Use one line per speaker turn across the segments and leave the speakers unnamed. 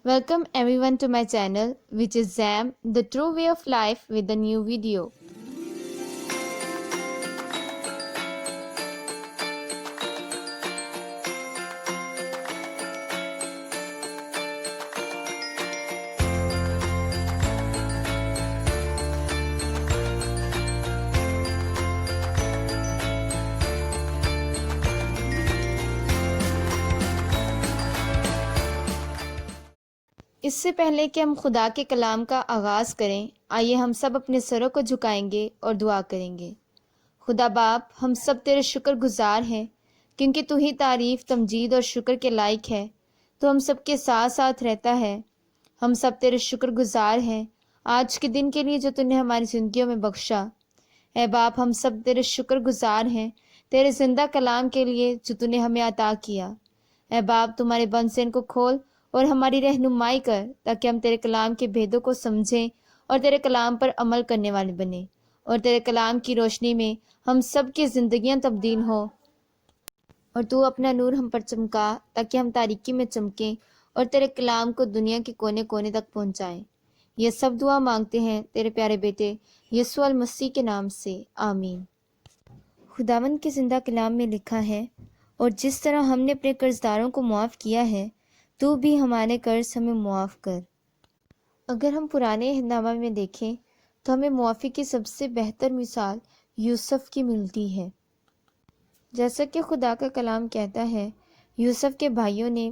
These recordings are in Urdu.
Welcome everyone to my channel, which is Zam, the true way of life, with a new video. اس سے پہلے کہ ہم خدا کے کلام کا آغاز کریں، آئیے ہم سب اپنے سروں کو جھکائیں گے اور دعا کریں گے۔ خدا باپ، ہم سب تیرے شکر گزار ہیں کیونکہ تو ہی تعریف، تمجید اور شکر کے لائق ہے۔ تو ہم سب کے ساتھ ساتھ رہتا ہے۔ ہم سب تیرے شکر گزار ہیں آج کے دن کے لیے جو تو نے ہماری زندگیوں میں بخشا۔ اے باپ، ہم سب تیرے شکر گزار ہیں تیرے زندہ کلام کے لیے جو تو نے ہمیں عطا کیا۔ اے باپ، تمہارے بند سے ان کو کھول اور ہماری رہنمائی کر تاکہ ہم تیرے کلام کے بھیدوں کو سمجھیں اور تیرے کلام پر عمل کرنے والے بنیں، اور تیرے کلام کی روشنی میں ہم سب کی زندگیاں تبدیل ہوں، اور تو اپنا نور ہم پر چمکا تاکہ ہم تاریکی میں چمکیں اور تیرے کلام کو دنیا کے کونے کونے تک پہنچائیں۔ یہ سب دعا مانگتے ہیں تیرے پیارے بیٹے یسوع المسیح کے نام سے، آمین۔ خداوند کے زندہ کلام میں لکھا ہے، اور جس طرح ہم نے اپنے قرض داروں کو معاف کیا ہے تو بھی ہمارے قرض ہمیں معاف کر۔ اگر ہم پرانے عہد نامہ میں دیکھیں تو ہمیں معافی کی سب سے بہتر مثال یوسف کی ملتی ہے۔ جیسا کہ خدا کا کلام کہتا ہے، یوسف کے بھائیوں نے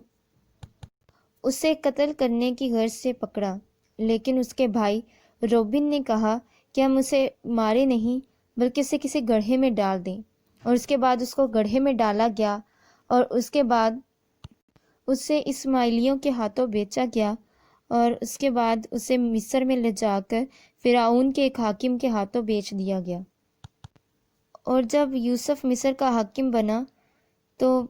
اسے قتل کرنے کی غرض سے پکڑا، لیکن اس کے بھائی روبن نے کہا کہ ہم اسے مارے نہیں بلکہ اسے کسی گڑھے میں ڈال دیں، اور اس کے بعد اس کو گڑھے میں ڈالا گیا، اور اس کے بعد اسے اسماعیلیوں کے ہاتھوں بیچا گیا، اور اس کے بعد اسے مصر میں لے جا کر فرعون کے ایک حاکم کے ہاتھوں بیچ دیا گیا۔ اور جب یوسف مصر کا حاکم بنا تو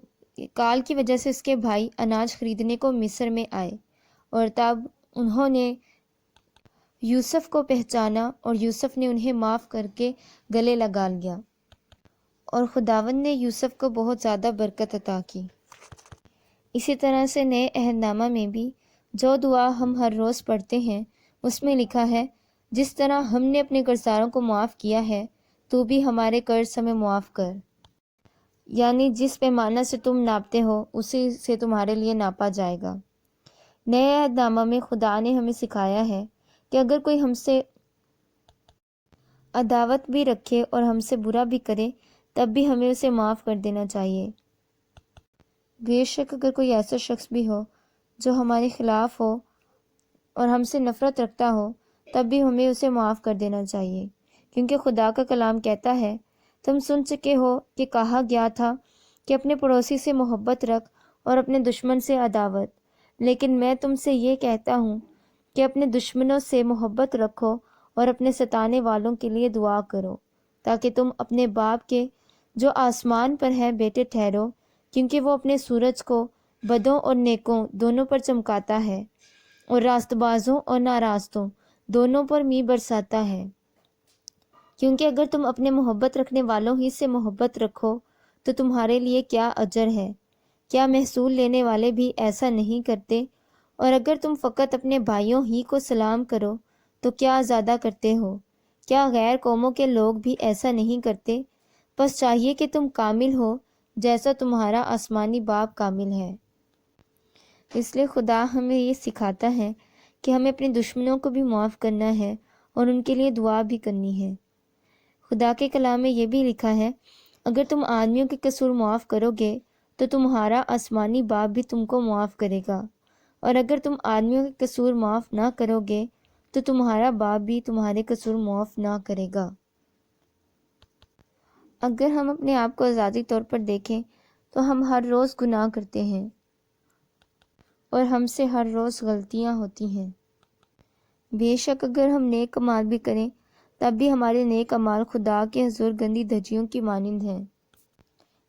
کال کی وجہ سے اس کے بھائی اناج خریدنے کو مصر میں آئے، اور تب انہوں نے یوسف کو پہچانا اور یوسف نے انہیں معاف کر کے گلے لگا لیا، اور خداوند نے یوسف کو بہت زیادہ برکت عطا کی۔ اسی طرح سے نئے عہد نامہ میں بھی جو دعا ہم ہر روز پڑھتے ہیں اس میں لکھا ہے، جس طرح ہم نے اپنے قرضداروں کو معاف کیا ہے تو بھی ہمارے قرض ہمیں معاف کر۔ یعنی جس پیمانہ سے تم ناپتے ہو اسی سے تمہارے لیے ناپا جائے گا۔ نئے عہد نامہ میں خدا نے ہمیں سکھایا ہے کہ اگر کوئی ہم سے عداوت بھی رکھے اور ہم سے برا بھی کرے تب بھی ہمیں اسے معاف کر دینا چاہیے۔ بے شک اگر کوئی ایسا شخص بھی ہو جو ہمارے خلاف ہو اور ہم سے نفرت رکھتا ہو تب بھی ہمیں اسے معاف کر دینا چاہیے، کیونکہ خدا کا کلام کہتا ہے، تم سن چکے ہو کہ کہا گیا تھا کہ اپنے پڑوسی سے محبت رکھ اور اپنے دشمن سے عداوت، لیکن میں تم سے یہ کہتا ہوں کہ اپنے دشمنوں سے محبت رکھو اور اپنے ستانے والوں کے لیے دعا کرو، تاکہ تم اپنے باپ کے جو آسمان پر ہے بیٹے ٹھہرو، کیونکہ وہ اپنے سورج کو بدوں اور نیکوں دونوں پر چمکاتا ہے، اور راست بازوں اور ناراستوں دونوں پر می برساتا ہے۔ کیونکہ اگر تم اپنے محبت رکھنے والوں ہی سے محبت رکھو تو تمہارے لیے کیا اجر ہے؟ کیا محصول لینے والے بھی ایسا نہیں کرتے؟ اور اگر تم فقط اپنے بھائیوں ہی کو سلام کرو تو کیا زیادہ کرتے ہو؟ کیا غیر قوموں کے لوگ بھی ایسا نہیں کرتے؟ بس چاہیے کہ تم کامل ہو جیسا تمہارا آسمانی باپ کامل ہے۔ اس لیے خدا ہمیں یہ سکھاتا ہے کہ ہمیں اپنے دشمنوں کو بھی معاف کرنا ہے اور ان کے لیے دعا بھی کرنی ہے۔ خدا کے کلام میں یہ بھی لکھا ہے، اگر تم آدمیوں کے قصور معاف کرو گے تو تمہارا آسمانی باپ بھی تم کو معاف کرے گا، اور اگر تم آدمیوں کے قصور معاف نہ کرو گے تو تمہارا باپ بھی تمہارے قصور معاف نہ کرے گا۔ اگر ہم اپنے آپ کو ذاتی طور پر دیکھیں تو ہم ہر روز گناہ کرتے ہیں اور ہم سے ہر روز غلطیاں ہوتی ہیں۔ بے شک اگر ہم نیک اعمال بھی کریں تب بھی ہمارے نیک اعمال خدا کے حضور گندی دھجیوں کی مانند ہیں،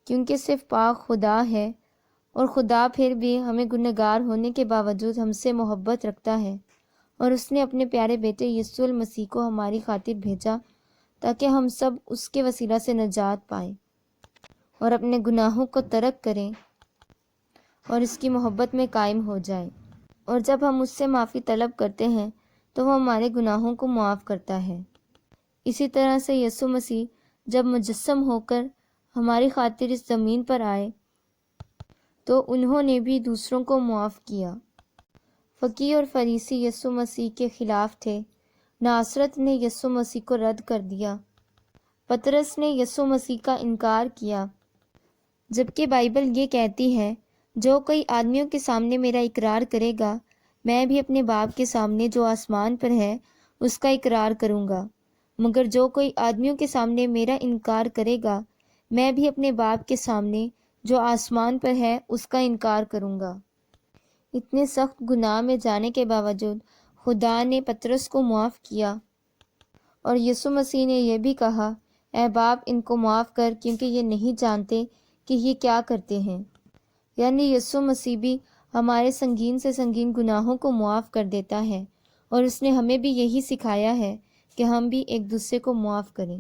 کیونکہ صرف پاک خدا ہے، اور خدا پھر بھی ہمیں گنہگار ہونے کے باوجود ہم سے محبت رکھتا ہے، اور اس نے اپنے پیارے بیٹے یسوع المسیح کو ہماری خاطر بھیجا تاکہ ہم سب اس کے وسیلہ سے نجات پائیں اور اپنے گناہوں کو ترک کریں اور اس کی محبت میں قائم ہو جائیں۔ اور جب ہم اس سے معافی طلب کرتے ہیں تو وہ ہمارے گناہوں کو معاف کرتا ہے۔ اسی طرح سے یسوع مسیح جب مجسم ہو کر ہماری خاطر اس زمین پر آئے تو انہوں نے بھی دوسروں کو معاف کیا۔ فقیہ اور فریسی یسوع مسیح کے خلاف تھے۔ ناصرت نے یسوع مسیح کو رد کر دیا۔ پطرس نے یسوع مسیح کا انکار کیا، جبکہ بائبل یہ کہتی ہے جو کوئی آدمیوں کے سامنے میرا اقرار کرے گا میں بھی اپنے باپ کے سامنے جو آسمان پر ہے اس کا اقرار کروں گا، مگر جو کوئی آدمیوں کے سامنے میرا انکار کرے گا میں بھی اپنے باپ کے سامنے جو آسمان پر ہے اس کا انکار کروں گا۔ اتنے سخت گناہ میں جانے کے باوجود خدا نے پطرس کو معاف کیا، اور یسوع مسیح نے یہ بھی کہا اے باپ ان کو معاف کر کیونکہ یہ نہیں جانتے کہ یہ کیا کرتے ہیں۔ یعنی یسوع مسیح بھی ہمارے سنگین سے سنگین گناہوں کو معاف کر دیتا ہے، اور اس نے ہمیں بھی یہی سکھایا ہے کہ ہم بھی ایک دوسرے کو معاف کریں۔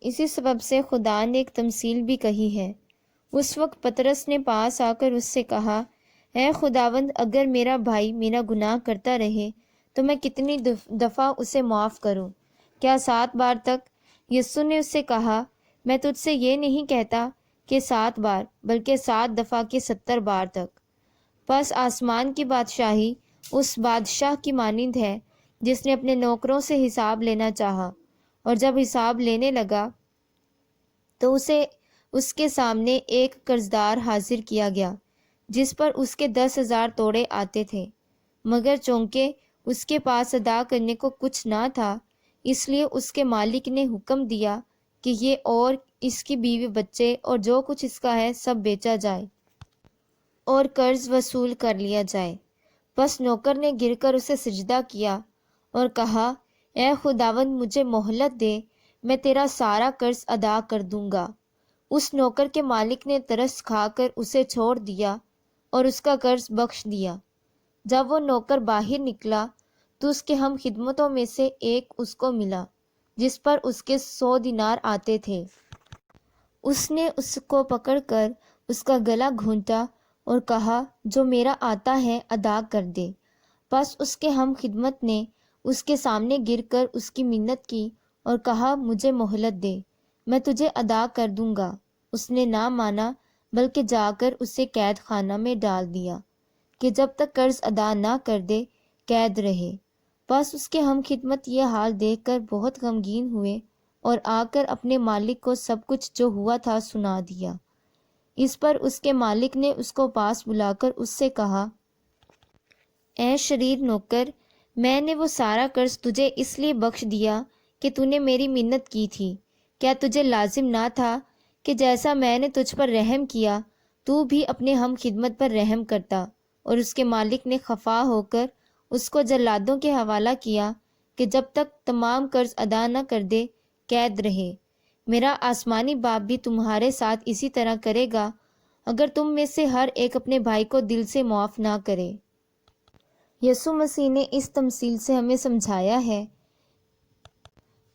اسی سبب سے خدا نے ایک تمثیل بھی کہی ہے۔ اس وقت پطرس نے پاس آ کر اس سے کہا اے خداوند اگر میرا بھائی میرا گناہ کرتا رہے تو میں کتنی دفعہ اسے معاف کروں؟ کیا 7 بار تک؟ یسوع نے اس سے کہا میں تجھ سے یہ نہیں کہتا کہ 7 بار بلکہ 7 دفعہ کے 70 بار تک۔ پس آسمان کی بادشاہی اس بادشاہ کی مانند ہے جس نے اپنے نوکروں سے حساب لینا چاہا، اور جب حساب لینے لگا تو اسے اس کے سامنے ایک قرضدار حاضر کیا گیا جس پر اس کے 10,000 توڑے آتے تھے، مگر چونکہ اس کے پاس ادا کرنے کو کچھ نہ تھا اس لیے اس کے مالک نے حکم دیا کہ یہ اور اس کی بیوی بچے اور جو کچھ اس کا ہے سب بیچا جائے اور قرض وصول کر لیا جائے۔ پس نوکر نے گر کر اسے سجدہ کیا اور کہا اے خداوند مجھے مہلت دے، میں تیرا سارا قرض ادا کر دوں گا۔ اس نوکر کے مالک نے ترس کھا کر اسے چھوڑ دیا اور اس کا قرض بخش دیا۔ جب وہ نوکر باہر نکلا تو اس کے ہم خدمتوں میں سے ایک اس کو ملا جس پر اس کے 100 دینار آتے تھے۔ اس نے اس کو پکڑ کر اس کا گلا گھونٹا اور کہا جو میرا آتا ہے ادا کر دے۔ پس اس کے ہم خدمت نے اس کے سامنے گر کر اس کی منت کی اور کہا مجھے مہلت دے، میں تجھے ادا کر دوں گا۔ اس نے نہ مانا بلکہ جا کر اسے قید خانہ میں ڈال دیا کہ جب تک قرض ادا نہ کر دے قید رہے۔ پس اس کے ہم خدمت یہ حال دیکھ کر بہت غمگین ہوئے اور آ کر اپنے مالک کو سب کچھ جو ہوا تھا سنا دیا۔ اس پر اس کے مالک نے اس کو پاس بلا کر اس سے کہا اے شریر نوکر، میں نے وہ سارا قرض تجھے اس لیے بخش دیا کہ تو نے میری منت کی تھی۔ کیا تجھے لازم نہ تھا کہ جیسا میں نے تجھ پر رحم کیا تو بھی اپنے ہم خدمت پر رحم کرتا؟ اور اس کے مالک نے خفا ہو کر اس کو جلادوں کے حوالہ کیا کہ جب تک تمام قرض ادا نہ کر دے قید رہے۔ میرا آسمانی باپ بھی تمہارے ساتھ اسی طرح کرے گا اگر تم میں سے ہر ایک اپنے بھائی کو دل سے معاف نہ کرے۔ یسوع مسیح نے اس تمثیل سے ہمیں سمجھایا ہے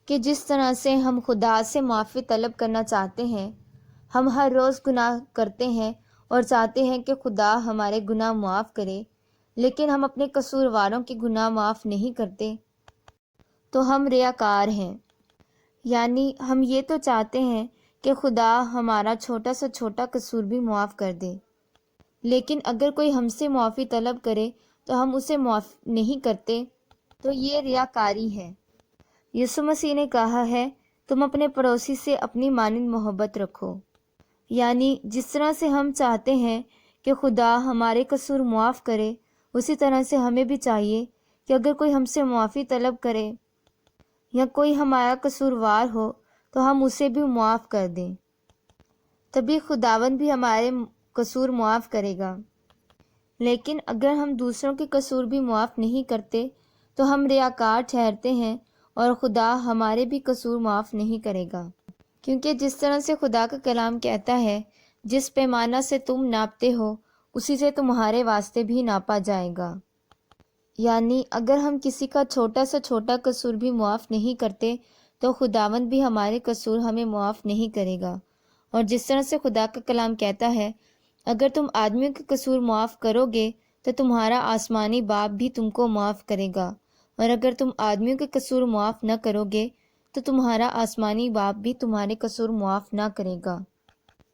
کہ جس طرح سے ہم خدا سے معافی طلب کرنا چاہتے ہیں، ہم ہر روز گناہ کرتے ہیں اور چاہتے ہیں کہ خدا ہمارے گناہ معاف کرے، لیکن ہم اپنے قصورواروں کے گناہ معاف نہیں کرتے، تو ہم ریاکار ہیں۔ یعنی ہم یہ تو چاہتے ہیں کہ خدا ہمارا چھوٹا سے چھوٹا قصور بھی معاف کر دے، لیکن اگر کوئی ہم سے معافی طلب کرے تو ہم اسے معاف نہیں کرتے، تو یہ ریاکاری ہے۔ یسوع مسیح نے کہا ہے تم اپنے پڑوسی سے اپنی مانند محبت رکھو۔ یعنی جس طرح سے ہم چاہتے ہیں کہ خدا ہمارے قصور معاف کرے، اسی طرح سے ہمیں بھی چاہیے کہ اگر کوئی ہم سے معافی طلب کرے یا کوئی ہمارا قصوروار ہو تو ہم اسے بھی معاف کر دیں، تبھی خداوند بھی ہمارے قصور معاف کرے گا۔ لیکن اگر ہم دوسروں کے قصور بھی معاف نہیں کرتے تو ہم ریاکار ٹھہرتے ہیں اور خدا ہمارے بھی قصور معاف نہیں کرے گا، کیونکہ جس طرح سے خدا کا کلام کہتا ہے جس پیمانہ سے تم ناپتے ہو اسی سے تمہارے واسطے بھی ناپا جائے گا۔ یعنی اگر ہم کسی کا چھوٹا سے چھوٹا قصور بھی معاف نہیں کرتے تو خداوند بھی ہمارے قصور ہمیں معاف نہیں کرے گا۔ اور جس طرح سے خدا کا کلام کہتا ہے اگر تم آدمیوں کے قصور معاف کرو گے تو تمہارا آسمانی باپ بھی تم کو معاف کرے گا، اور اگر تم آدمیوں کے قصور معاف نہ کرو گے تو تمہارا آسمانی باپ بھی تمہارے قصور معاف نہ کرے گا۔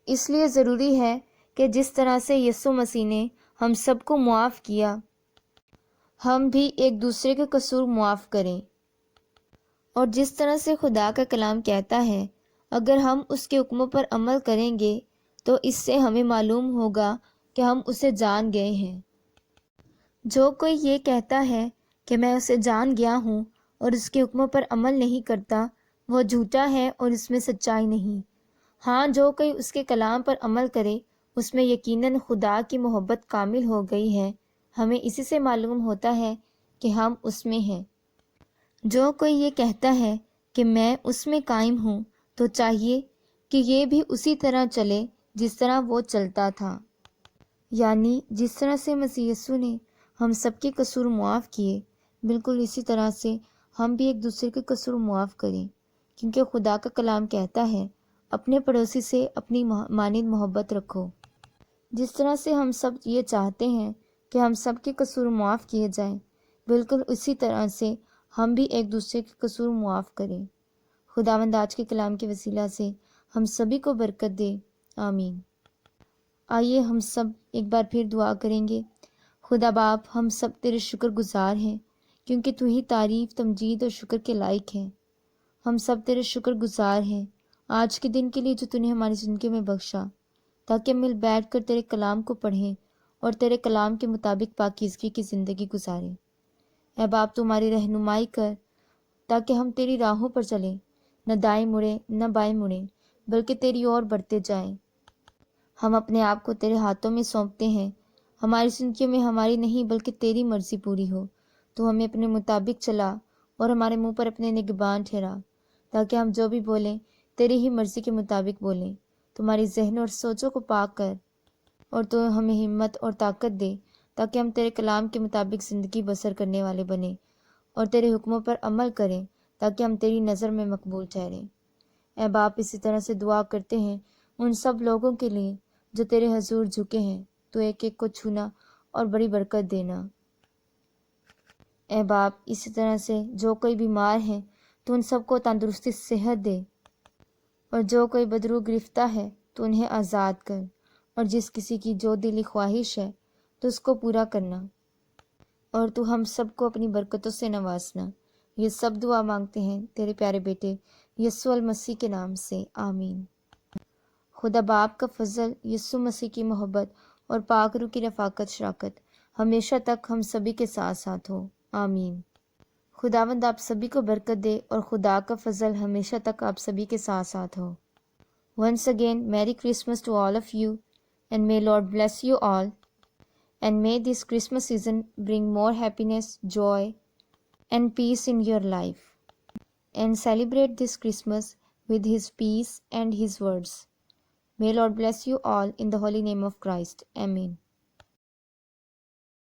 اس لیے ضروری ہے کہ جس طرح سے یسوع مسیح نے ہم سب کو معاف کیا، ہم بھی ایک دوسرے کے قصور معاف کریں۔ اور جس طرح سے خدا کا کلام کہتا ہے، اگر ہم اس کے حکموں پر عمل کریں گے تو اس سے ہمیں معلوم ہوگا کہ ہم اسے جان گئے ہیں۔ جو کوئی یہ کہتا ہے کہ میں اسے جان گیا ہوں اور اس کے حکموں پر عمل نہیں کرتا، وہ جھوٹا ہے اور اس میں سچائی نہیں۔ ہاں، جو کوئی اس کے کلام پر عمل کرے اس میں یقیناً خدا کی محبت کامل ہو گئی ہے۔ ہمیں اسی سے معلوم ہوتا ہے کہ ہم اس میں ہیں۔ جو کوئی یہ کہتا ہے کہ میں اس میں قائم ہوں تو چاہیے کہ یہ بھی اسی طرح چلے جس طرح وہ چلتا تھا، یعنی جس طرح سے مسیح یسوع نے ہم سب کے قصور معاف کیے، بالکل اسی طرح سے ہم بھی ایک دوسرے کے قصور معاف کریں، کیونکہ خدا کا کلام کہتا ہے اپنے پڑوسی سے اپنی مانند محبت رکھو۔ جس طرح سے ہم سب یہ چاہتے ہیں کہ ہم سب کے قصور معاف کیے جائیں، بالکل اسی طرح سے ہم بھی ایک دوسرے کے قصور معاف کریں۔ خداوند آج کے کلام کے وسیلہ سے ہم سبھی کو برکت دے، آمین۔ آئیے ہم سب ایک بار پھر دعا کریں گے۔ خدا باپ، ہم سب تیرے شکر گزار ہیں کیونکہ تو ہی تعریف، تمجید اور شکر کے لائق ہیں۔ ہم سب تیرے شکر گزار ہیں آج کے دن کے لیے جو تو نے ہماری زندگی میں بخشا، تاکہ ہم مل بیٹھ کر تیرے کلام کو پڑھیں اور تیرے کلام کے مطابق پاکیزگی کی زندگی گزاریں۔ اے باپ، تو ہماری رہنمائی کر تاکہ ہم تیری راہوں پر چلیں، نہ دائیں مڑیں نہ بائیں مڑیں، بلکہ تیری اور بڑھتے جائیں۔ ہم اپنے آپ کو تیرے ہاتھوں میں سونپتے ہیں، ہماری زندگیوں میں ہماری نہیں بلکہ تیری مرضی پوری ہو۔ تو ہمیں اپنے مطابق چلا اور ہمارے منہ پر اپنے نگبان ٹھہرا، تاکہ ہم جو بھی بولیں تیری ہی مرضی کے مطابق بولیں۔ تمہاری ذہن اور سوچوں کو پاک کر اور تو ہمیں ہمت اور طاقت دے تاکہ ہم تیرے کلام کے مطابق زندگی بسر کرنے والے بنیں اور تیرے حکموں پر عمل کریں، تاکہ ہم تیری نظر میں مقبول ٹھہریں۔ اے باپ، اسی طرح سے دعا کرتے ہیں ان سب لوگوں کے لیے جو تیرے حضور جھکے ہیں، تو ایک ایک کو چھونا اور بڑی برکت دینا۔ اے باپ، اسی طرح سے جو کوئی بیمار ہے تو ان سب کو تندرستی صحت دے، اور جو کوئی بدرو گرفتہ ہے تو انہیں آزاد کر، اور جس کسی کی جو دلی خواہش ہے تو اس کو پورا کرنا، اور تو ہم سب کو اپنی برکتوں سے نوازنا۔ یہ سب دعا مانگتے ہیں تیرے پیارے بیٹے یسوع المسیح کے نام سے، آمین۔ خدا باپ کا فضل، یسوع مسیح کی محبت اور پاک روح کی رفاقت شراکت ہمیشہ تک ہم سبھی کے ساتھ ساتھ ہو، آمین۔ خداوند آپ سبھی کو برکت دے اور خدا کا فضل ہمیشہ تک آپ سبھی کے ساتھ ساتھ ہو۔ Once again, Merry Christmas to all of you, and may Lord bless you all, and may this Christmas season bring more happiness, joy, and peace in your life. And celebrate this Christmas with His peace and His words. May Lord bless you all in the holy name of Christ. Amen.